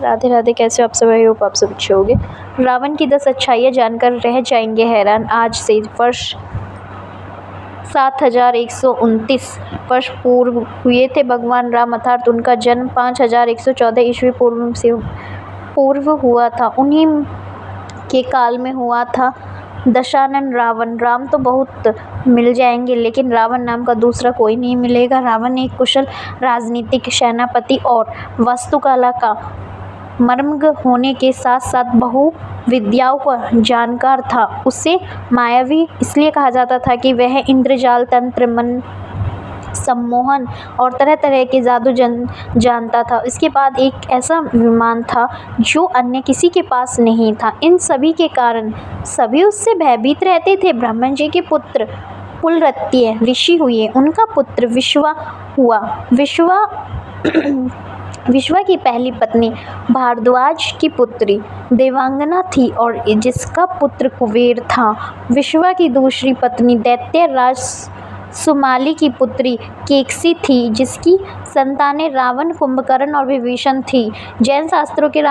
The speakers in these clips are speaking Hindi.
राधे राधे। कैसे हो आप सब? आई होप आप सब अच्छे होंगे। रावण की 10 अच्छाइयाँ जानकर रह जाएंगे हैरान। आज से वर्ष 7129 वर्ष पूर्व हुए थे भगवान राम, अर्थात उनका जन्म 5114 ईस्वी पूर्व हुआ था। उन्हीं के काल में हुआ था दशानन रावण। राम तो बहुत मिल जाएंगे, लेकिन रावण नाम का दूसरा कोई नहीं मिलेगा। रावण एक कुशल राजनीतिक, सेनापति और वास्तुकला का मर्मज्ञ होने के साथ साथ बहु विद्याओं का जानकार था। उसे मायावी इसलिए कहा जाता था कि वह इंद्रजाल, तंत्र, मन सम्मोहन और तरह तरह के जादू जानता था। इसके बाद एक ऐसा विमान था जो अन्य किसी के पास नहीं था। इन सभी के कारण सभी उससे भयभीत रहते थे। ब्रह्मा जी के पुत्र पुलरत्य ऋषि हुए। उनका पुत्र विश्वा हुआ। विश्वा की पहली पत्नी भारद्वाज की पुत्री देवांगना थी और जिसका पुत्र कुबेर था। विश्वा की दूसरी पत्नी दैत्य राज सुमाली की पुत्री केकसी थी, जिसकी संतानें रावण, कुंभकर्ण और विभीषण थी। जैन शास्त्रों में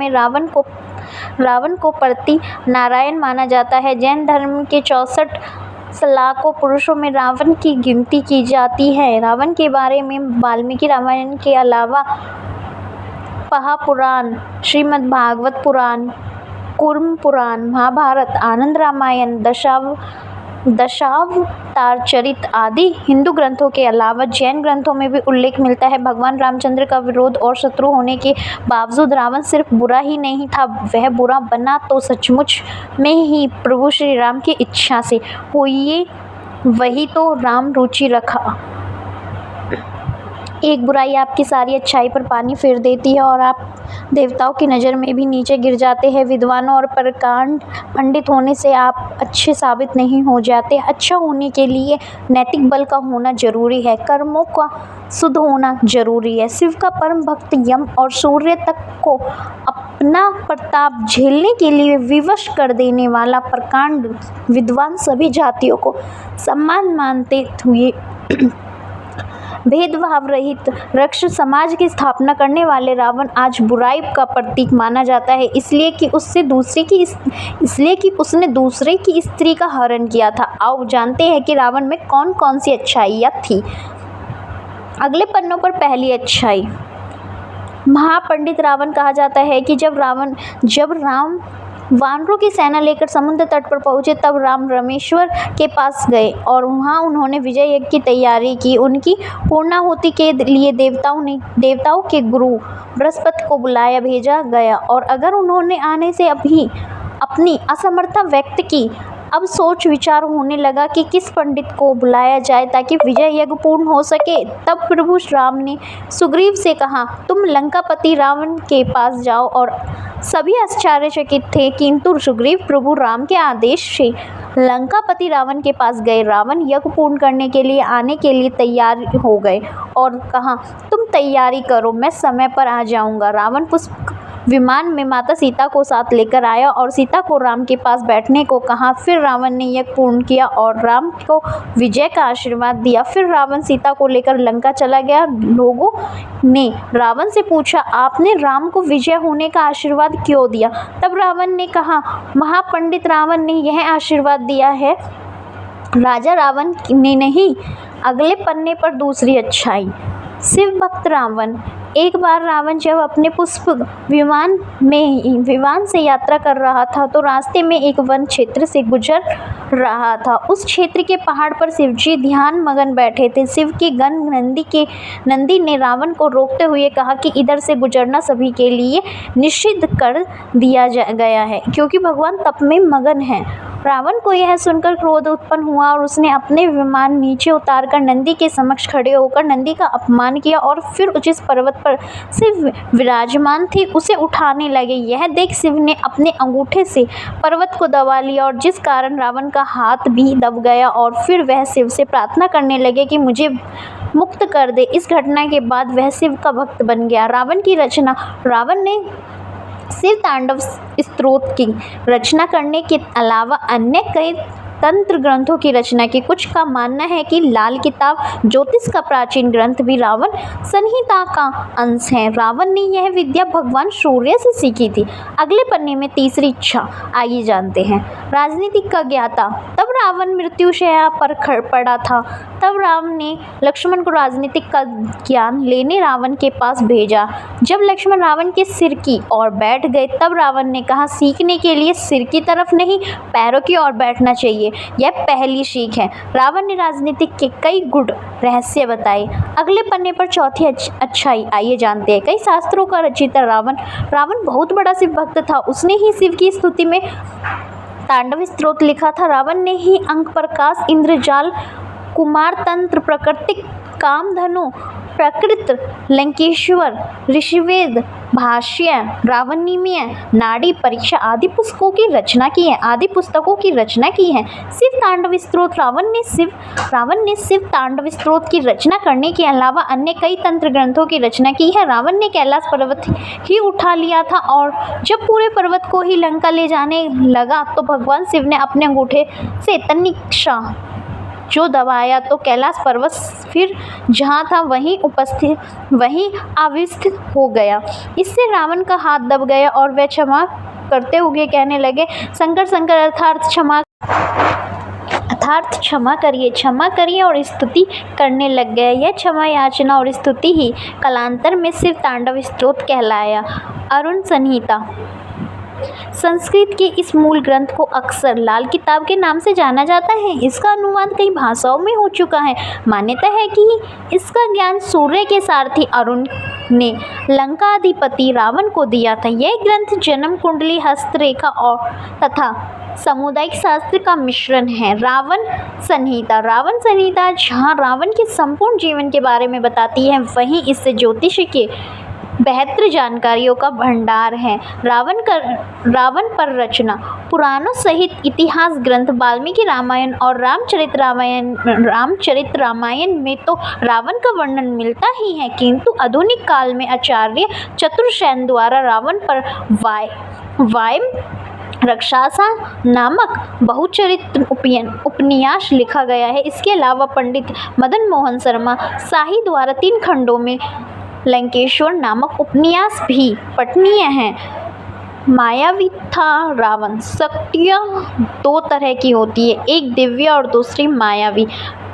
रावण को प्रति नारायण माना जाता है। जैन धर्म के 64 लाखों पुरुषों में रावण की गिनती की जाती है। रावण के बारे में वाल्मीकि रामायण के अलावा महापुराण, श्रीमद् भागवत पुराण, कूर्म पुराण, महाभारत, आनंद रामायण, दशावतारचरित आदि हिंदू ग्रंथों के अलावा जैन ग्रंथों में भी उल्लेख मिलता है। भगवान रामचंद्र का विरोध और शत्रु होने के बावजूद रावण सिर्फ बुरा ही नहीं था, वह बुरा बना तो सचमुच में ही प्रभु श्री राम की इच्छा से हुई। वही तो राम रुचि रखा। एक बुराई आपकी सारी अच्छाई पर पानी फेर देती है और आप देवताओं की नज़र में भी नीचे गिर जाते हैं। विद्वानों और प्रकांड पंडित होने से आप अच्छे साबित नहीं हो जाते। अच्छा होने के लिए नैतिक बल का होना जरूरी है, कर्मों का शुद्ध होना जरूरी है। शिव का परम भक्त यम और सूर्य तक को अपना प्रताप झेलने के लिए विवश कर देने वाला प्रकांड विद्वान सभी जातियों को सम्मान मानते हुए भेदभाव रहित रक्ष समाज की स्थापना करने वाले रावण आज बुराई का प्रतीक माना जाता है, इसलिए कि उसने दूसरे की स्त्री का हरण किया था। आओ जानते हैं कि रावण में कौन कौन सी अच्छाइयाँ थी। अगले पन्नों पर पहली अच्छाई, महापंडित रावण कहा जाता है कि जब राम वानरों की सेना लेकर समुद्र तट पर पहुंचे, तब राम रामेश्वर के पास गए और वहां उन्होंने विजय यज्ञ की तैयारी की। उनकी पूर्णाहुति के लिए देवताओं के गुरु बृहस्पति को भेजा गया और अगर उन्होंने आने से अपनी असमर्थता व्यक्त की। अब सोच विचार होने लगा कि किस पंडित को बुलाया जाए ताकि विजय यज्ञ पूर्ण हो सके। तब प्रभु राम ने सुग्रीव से कहा, तुम लंकापति रावण के पास जाओ। और सभी आश्चर्यचकित थे, किंतु सुग्रीव प्रभु राम के आदेश से लंकापति रावण के पास गए। रावण यज्ञ पूर्ण करने के लिए आने के लिए तैयार हो गए और कहा, तुम तैयारी करो, मैं समय पर आ जाऊंगा। रावण पुष्पक विमान में माता सीता को साथ लेकर आया और सीता को राम के पास बैठने को कहा। फिर रावण ने यज्ञ पूर्ण किया और राम को विजय का आशीर्वाद दिया। फिर रावण सीता को लेकर लंका चला गया। लोगों ने रावण से पूछा, आपने राम को विजय होने का आशीर्वाद क्यों दिया? तब रावण ने कहा, महापंडित रावण ने यह आशीर्वाद दिया है, राजा रावण ने नहीं। अगले पन्ने पर दूसरी अच्छाई, शिव भक्त रावण। एक बार रावण जब अपने पुष्प विमान से यात्रा कर रहा था तो रास्ते में एक वन क्षेत्र से गुजर रहा था। उस क्षेत्र के पहाड़ पर शिवजी ध्यान मगन बैठे थे। शिव के गण नंदी ने रावण को रोकते हुए कहा कि इधर से गुजरना सभी के लिए निषिद्ध कर दिया गया है, क्योंकि भगवान तप में मगन है। रावण को यह सुनकर क्रोध उत्पन्न हुआ और उसने अपने विमान नीचे उतारकर नंदी के समक्ष खड़े होकर नंदी का अपमान किया और फिर जिस पर्वत पर शिव विराजमान थे उसे उठाने लगे। यह देख शिव ने अपने अंगूठे से पर्वत को दबा लिया और जिस कारण रावण का हाथ भी दब गया और फिर वह शिव से प्रार्थना करने लगे कि मुझे मुक्त कर दे। इस घटना के बाद वह शिव का भक्त बन गया। रावण की रचना, रावण ने शिव तांडव स्तोत्र की रचना करने के अलावा अन्य कई तंत्र ग्रंथों की रचना की। कुछ का मानना है कि लाल किताब ज्योतिष का प्राचीन ग्रंथ भी रावण संहिता का अंश है। रावण ने यह विद्या भगवान सूर्य से सीखी थी। अगले पन्ने में तीसरी इच्छा, आइए जानते हैं। राजनीतिक का ज्ञाता। तब रावण मृत्युशैया पर पड़ा था। तब राम ने लक्ष्मण को राजनीतिक का ज्ञान लेने रावण के पास भेजा। जब लक्ष्मण रावण के सिर की ओर बैठ गए तब रावण ने कहा, सीखने के लिए सिर की तरफ नहीं, पैरों की ओर बैठना चाहिए। यह पहली सीख है। रावण ने राजनीतिक के कई गूढ़ रहस्य बताए। अगले पन्ने पर चौथी अच्छाई, आइए जानते हैं। कई शास्त्रों का रचयिता रावण बहुत बड़ा शिव भक्त था। उसने ही शिव की स्तुति में तांडव स्तोत्र लिखा था। रावण ने ही अंक प्रकाश, इंद्रजाल, कुमार तंत्र, प्राकृतिक, कामधनु, प्रकृत, लंकेश्वर, ऋषिवेद, भाष्य, रावणीमय, नाड़ी परीक्षा आदि पुस्तकों की रचना की है। शिव तांडव स्तोत्र। रावण ने शिव तांडव स्तोत्र की रचना करने के अलावा अन्य कई तंत्र ग्रंथों की रचना की है। रावण ने कैलाश पर्वत ही उठा लिया था और जब पूरे पर्वत को ही लंका ले जाने लगा तो भगवान शिव ने अपने अंगूठे से तनिक्षा जो दबाया तो कैलाश पर्वत फिर जहाँ था वहीं आविष्ट हो गया। इससे रावण का हाथ दब गया और वह क्षमा करते हुए कहने लगे, शंकर शंकर अर्थात क्षमा करिए और स्तुति करने लग गए। यह क्षमा याचना और स्तुति ही कालांतर में शिव तांडव स्तोत्र कहलाया। अरुण संहिता। संस्कृत के इस मूल ग्रंथ को अक्सर लाल किताब के नाम से जाना जाता है। इसका अनुवाद कई भाषाओं में हो चुका है। मान्यता है कि इसका ज्ञान सूर्य के सारथी अरुण ने लंकाधिपति रावण को दिया था। यह ग्रंथ जन्म कुंडली, हस्तरेखा और तथा सामुदायिक शास्त्र का मिश्रण है। रावण संहिता जहाँ रावण के संपूर्ण जीवन के बारे में बताती है, वहीं इससे ज्योतिष के बेहतर जानकारियों का भंडार है। रावण पर रचना। पुराणों सहित इतिहास ग्रंथ वाल्मीकि रामायण और रामचरित रामायण में तो रावण का वर्णन मिलता ही है, किंतु आधुनिक काल में आचार्य चतुर्सेन द्वारा रावण पर वायम रक्षासा नामक बहुचरित्र उपन्यास लिखा गया है। इसके अलावा पंडित मदन मोहन शर्मा शाही द्वारा 3 खंडों में लंकेश्वर नामक उपन्यास भी पठनीय है। मायावी था रावण। शक्तियाँ 2 तरह की होती है, एक दिव्य और दूसरी मायावी।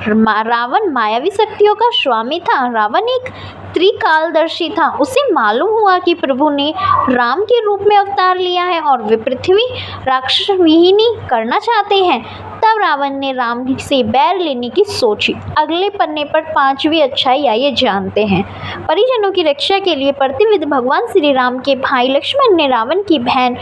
रावण मायावी शक्तियों का स्वामी था। रावण एक त्रिकालदर्शी था। उसे मालूम हुआ कि प्रभु ने राम के रूप में अवतार लिया है और वे पृथ्वी राक्षस विहीनी करना चाहते हैं। तब रावण ने राम से बैर लेने की सोची। अगले पन्ने पर 5वीं अच्छाई, आइए जानते हैं। परिजनों की रक्षा के लिए प्रतिविध भगवान श्री राम के भाई लक्ष्मण ने रावण की बहन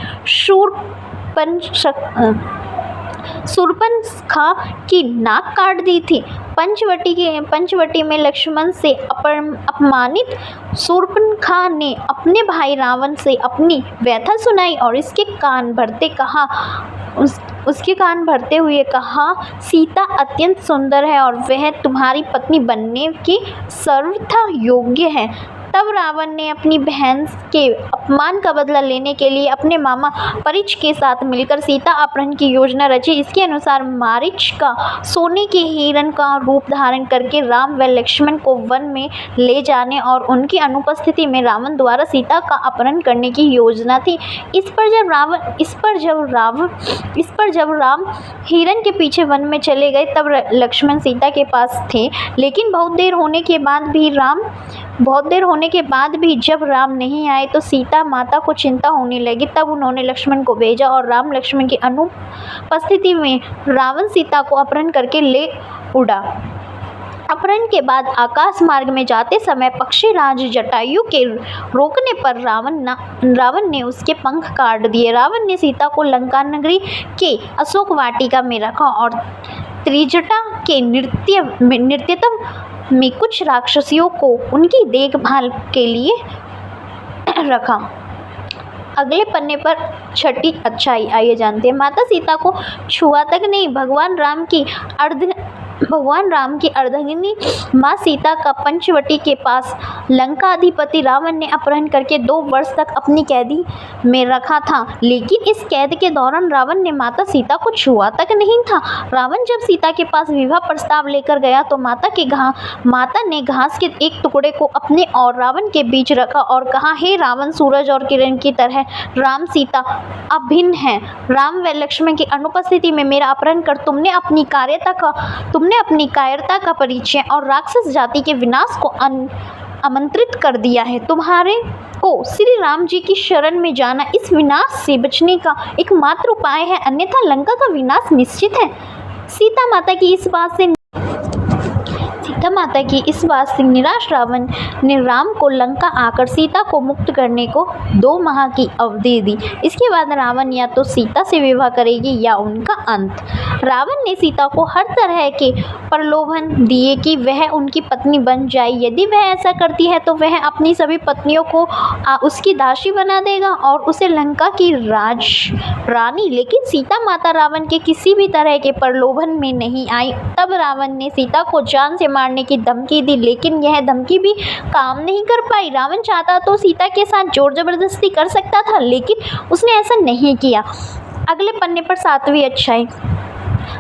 शूर्पणखा की नाक काट दी थी। पंचवटी में लक्ष्मण से अपमानित शूर्पणखा ने अपने भाई रावण से अपनी व्यथा सुनाई और उसके कान भरते हुए कहा, सीता अत्यंत सुंदर है और वह तुम्हारी पत्नी बनने के सर्वथा योग्य है। तब रावण ने अपनी बहन के अपमान का बदला लेने के लिए अपने मामा परिच के साथ मिलकर सीता अपहरण की योजना रची। इसके अनुसार मारीच का सोने के हिरण का रूप धारण करके राम व लक्ष्मण को वन में ले जाने और उनकी अनुपस्थिति में रावण द्वारा सीता का अपहरण करने की योजना थी। इस पर जब राम हिरण के पीछे वन में चले गए तब लक्ष्मण सीता के पास थे, लेकिन बहुत देर होने के बाद भी जब राम नहीं आए तो सीता माता को चिंता होने लगी। तब उन्होंने लक्ष्मण को भेजा और राम लक्ष्मण की अनुपस्थिति में रावण सीता को अपहरण करके ले उड़ा। अपहरण के बाद आकाश मार्ग में जाते समय पक्षीराज जटायु के रोकने पर रावण ने उसके पंख काट दिए। रावण ने सीता को लंका नगरी के अशोक वाटिका में रखा और त्रिजटा के नृत्यतम में कुछ राक्षसियों को उनकी देखभाल के लिए रखा। अगले पन्ने पर 6ठी अच्छाई, आइए जानते हैं। माता सीता को छुआ तक नहीं, भगवान राम की भगवान राम की अर्धांगिनी माँ सीता का पंचवटी के पास लंका अधिपति रावण ने अपहरण करके 2 वर्ष तक अपनी कैदी में रखा था। लेकिन इस कैद के दौरान रावण ने माता सीता को छुआ तक नहीं था। रावण जब सीता के पास विवाह प्रस्ताव लेकर गया तो माता ने घास के एक टुकड़े को अपने और रावण के बीच रखा और कहा, हे रावण, सूरज और किरण की तरह राम सीता अभिन्न हैं। राम व लक्ष्मण की अनुपस्थिति में मेरा अपहरण कर तुमने अपनी कायरता का परिचय और राक्षस जाति के विनाश को आमंत्रित कर दिया है। तुम्हारे को श्री राम जी की शरण में जाना इस विनाश से बचने का एकमात्र उपाय है, अन्यथा लंका का विनाश निश्चित है। सीता माता की इस बात से निराश रावण ने राम को लंका आकर सीता को मुक्त करने को 2 माह की अवधि दी। इसके बाद रावण या तो सीता से विवाह करेगी या उनका अंत। रावण ने सीता को हर तरह के प्रलोभन दिए कि वह उनकी पत्नी बन जाए। यदि वह ऐसा करती है तो वह अपनी सभी पत्नियों को उसकी दासी बना देगा और उसे लंका की रानी। लेकिन सीता माता रावण के किसी भी तरह के प्रलोभन में नहीं आई। तब रावण ने सीता को जान से मारने की धमकी दी, लेकिन यह धमकी भी काम नहीं कर पाई। रावण चाहता तो सीता के साथ जोर जबरदस्ती कर सकता था, लेकिन उसने ऐसा नहीं किया। अगले पन्ने पर 7वीं अच्छाई।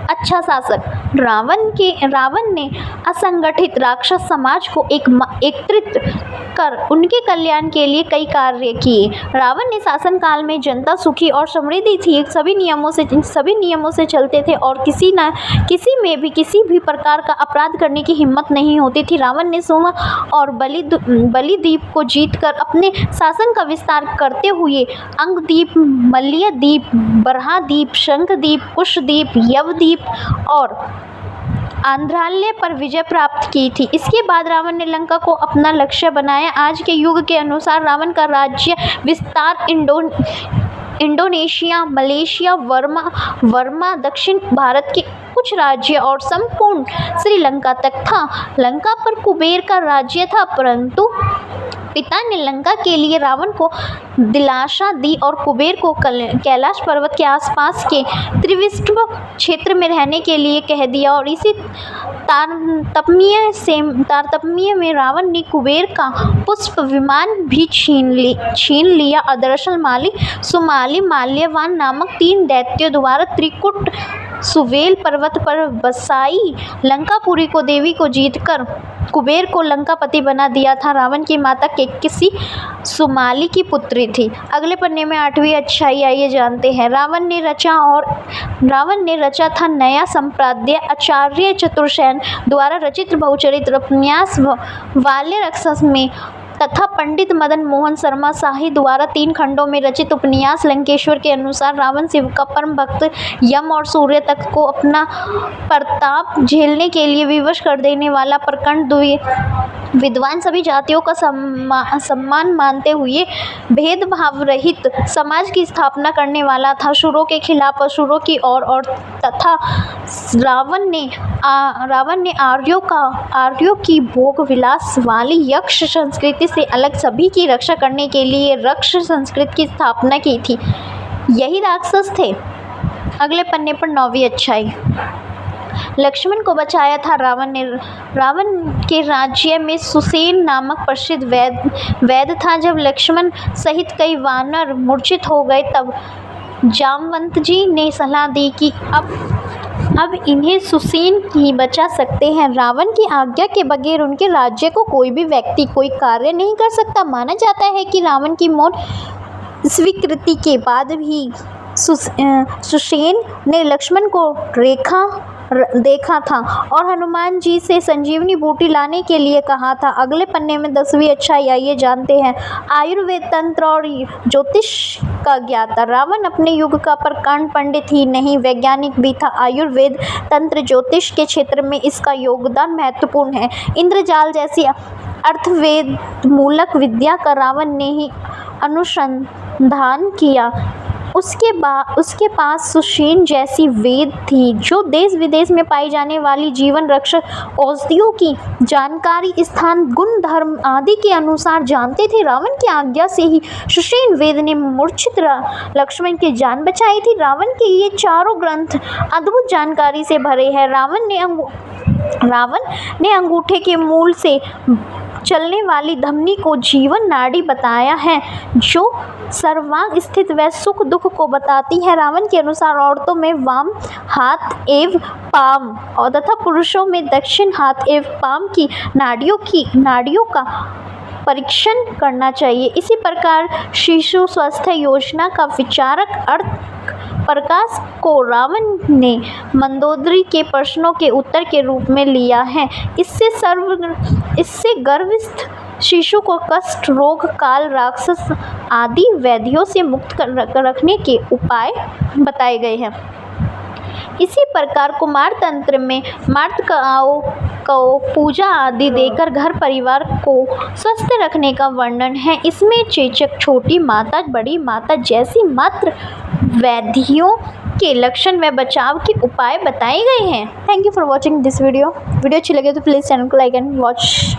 अच्छा शासक। रावण ने असंगठित राक्षस समाज को एकत्रित कर उनके कल्याण के लिए कई कार्य किए। रावण ने शासन काल में जनता सुखी और समृद्धि थी, सभी नियमों से चलते थे और किसी में भी किसी भी प्रकार का अपराध करने की हिम्मत नहीं होती थी। रावण ने सोम और बलिद्वीप को जीतकर अपने शासन का विस्तार करते हुए अंगद्वीप, मल्यद्वीप, बरहाद्वीप, शंखद्वीप, कुशद्वीप, यवद्वीप और आंध्रालय पर विजय प्राप्त की थी। इसके बाद रावण ने लंका को अपना लक्ष्य बनाया। आज के युग के अनुसार रावण का राज्य विस्तार इंडोनेशिया, मलेशिया, वर्मा, दक्षिण भारत के कुछ राज्य और संपूर्ण श्रीलंका तक था। लंका पर कुबेर का राज्य था, परंतु पिता ने लंका के लिए रावण को दिलासा दी और कुबेर को कैलाश पर्वत के आसपास के त्रिविष्टव क्षेत्र में रहने के लिए कह दिया। और इसी तारतम्य में रावण ने कुबेर का पुष्प विमान भी छीन लिया। दरअसल सुमाली माल्यवान नामक 3 दैत्यों द्वारा त्रिकुट सुवेल पर्वत पर बसाई लंकापुरी को देवी को जीतकर कुबेर को लंकापति बना दिया था। रावण की माता केकसी सुमाली की पुत्री थी। अगले पन्ने में 8वीं अच्छाई आइए जानते हैं। रावण ने रचा था नया संप्रदाय। आचार्य चतुर्सेन द्वारा रचित बहुचरित्र उपन्यास वाल्य राक्षस में तथा पंडित मदन मोहन शर्मा शाही द्वारा 3 खंडों में रचित उपन्यास लंकेश्वर के अनुसार रावण शिव का परम भक्त, यम और सूर्य तक को अपना प्रताप झेलने के लिए विवश कर देने वाला, प्रखंड विद्वान सभी जातियों का सम्मान मानते हुए भेदभाव रहित समाज की स्थापना करने वाला था। शुरों के खिलाफ असुरों की और तथा रावण ने आर्यों की भोग विलास वाली यक्ष संस्कृति से अलग सभी की रक्षा करने के लिए रक्ष संस्कृति की स्थापना की थी। यही राक्षस थे। अगले पन्ने पर 9वीं अच्छाई। लक्ष्मण को बचाया था रावण ने। रावण के राज्य में सुसेन नामक प्रसिद्ध वैद्य था। जब लक्ष्मण सहित कई वानर मूर्छित हो गए तब जामवंत जी ने सलाह दी कि अब इन्हें सुसेन ही बचा सकते हैं। रावण की आज्ञा के बगैर उनके राज्य को कोई भी व्यक्ति कोई कार्य नहीं कर सकता। माना जाता है कि रावण की मौत स्वीकृति के बाद भी सुसेन ने लक्ष्मण को देखा था और हनुमान जी से संजीवनी बूटी लाने के लिए कहा था। अगले पन्ने में 10वीं अच्छाई आइए जानते हैं। आयुर्वेद, तंत्र और ज्योतिष का ज्ञाता। रावण अपने युग का प्रकांड पंडित ही नहीं, वैज्ञानिक भी था। आयुर्वेद, तंत्र, ज्योतिष के क्षेत्र में इसका योगदान महत्वपूर्ण है। इंद्रजाल जैसी अर्थवेद मूलक विद्या का रावण ने ही अनुसंधान किया। उसके पास सुषेण जैसी वेद थी जो देश विदेश में पाई जाने वाली जीवन रक्षक औषधियों की जानकारी, स्थान, गुण, धर्म आदि के अनुसार जानते थे। रावण की आज्ञा से ही सुषेण वेद ने मूर्छित लक्ष्मण की जान बचाई थी। रावण के ये चारों ग्रंथ अद्भुत जानकारी से भरे हैं। रावण ने अंगूठे के मूल से चलने वाली धमनी को जीवन नाड़ी बताया है जो सर्वांग स्थित व सुख दुख को बताती है। रावण के अनुसार औरतों में वाम हाथ एवं पाम और तथा पुरुषों में दक्षिण हाथ एवं पाम की नाड़ियों का परीक्षण करना चाहिए। इसी प्रकार शिशु स्वास्थ्य योजना का विचारक अर्थ प्रकाश को रावण ने मंदोदरी के प्रश्नों के उत्तर के रूप में लिया है। इससे गर्भस्थ शिशु को कष्ट, रोग, काल, राक्षस आदि व्याधियों से मुक्त रखने के उपाय बताए गए हैं। इसी प्रकार कुमार तंत्र में मातृकाओं को पूजा आदि देकर घर परिवार को स्वस्थ रखने का वर्णन है। इसमें चेचक, छोटी माता, बड़ी माता जैसी मातृ व्याधियों के लक्षण व बचाव के उपाय बताए गए हैं। Thank you for watching this video अच्छी लगे तो प्लीज़ चैनल को like and watch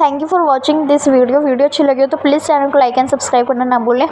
thank you for watching this video अच्छी लगे तो प्लीज़ चैनल को लाइक एंड सब्सक्राइब करना ना भूलें।